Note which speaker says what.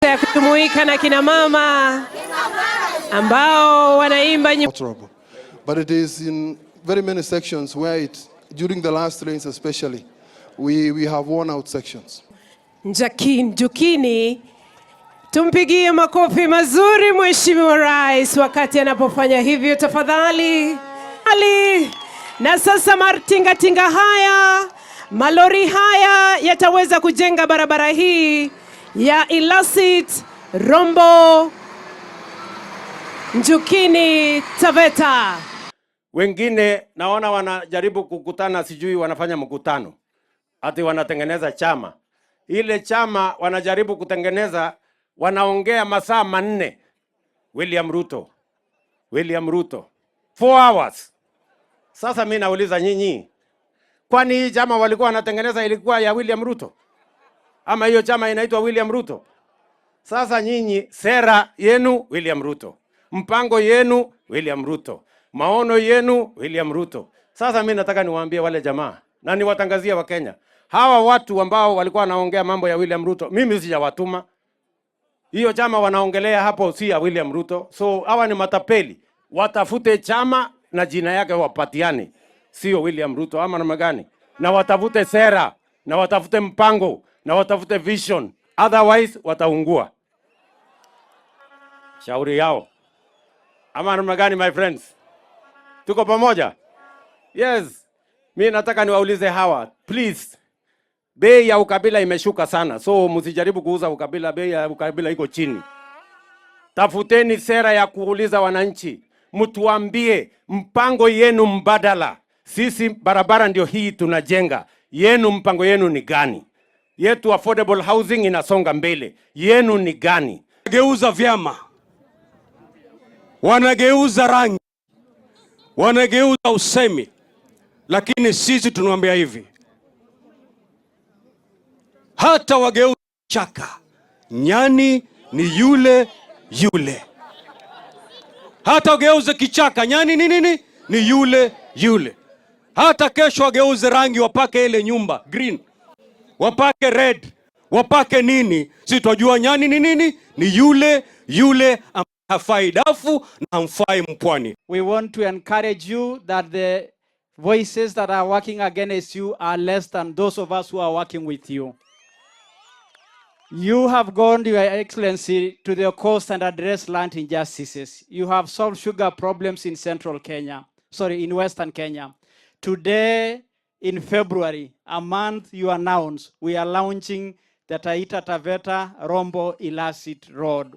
Speaker 1: ya kujumuika na kina mama ambao wanaimba
Speaker 2: nyimbo. But it is in very many sections where during the last rains especially, we have worn out sections.
Speaker 1: Njukini, tumpigie makofi mazuri Mheshimiwa Rais wakati anapofanya hivyo tafadhali. Na sasa tinga haya, malori haya yataweza kujenga barabara hii ya Ilasit, Rombo, Njukini, Taveta.
Speaker 3: Wengine naona wanajaribu kukutana, sijui wanafanya mkutano, ati wanatengeneza chama. Ile chama wanajaribu kutengeneza, wanaongea masaa 4. William Ruto 4 hours. Sasa mimi nauliza nyinyi, kwani hii chama walikuwa wanatengeneza ilikuwa ya William Ruto? Ama hiyo chama inaitwa William Ruto? Sasa nyinyi sera yenu William Ruto, mpango yenu William Ruto, maono yenu William Ruto. Sasa mimi nataka niwaambie wale jamaa na niwatangazia wa Kenya, hawa watu ambao walikuwa wanaongea mambo ya William Ruto, mimi sijawatuma. Hiyo chama wanaongelea hapo si ya William Ruto. So hawa ni matapeli. Watafute chama na jina yake wapatiane, sio William Ruto ama namna gani? Na watafute sera, na watafute mpango, na watafute vision. Otherwise wataungua. Shauri yao. Ama namna gani my friends? Tuko pamoja? Yes. Mimi nataka niwaulize hawa, please. Bei ya ukabila imeshuka sana. So msijaribu kuuza ukabila, bei ya ukabila iko chini. Tafuteni sera ya kuuliza wananchi. Mtuambie mpango yenu mbadala. Sisi barabara ndio hii tunajenga. Yenu mpango yenu ni gani? Yetu affordable housing inasonga mbele. Yenu ni gani?
Speaker 4: Wanageuza vyama, wanageuza rangi, wanageuza usemi. Lakini sisi tunawaambia hivi, hata wageuza chaka, nyani ni yule yule. Hata wageuze kichaka, nyani ni nini? Ni yule yule. Hata kesho wageuze rangi, wapake ile nyumba green, wapake red, wapake nini, si tunajua nyani ni nini? Ni yule yule, hafai dafu na hamfai mpwani.
Speaker 5: We want to encourage you that the voices that are working against you are less than those of us who are working with you. You have gone, Your Excellency, to the coast and addressed land injustices. You have solved sugar problems in central Kenya, in western Kenya. Today, in February, a month you announced, we are launching the Taita Taveta Rombo Ilasit Road.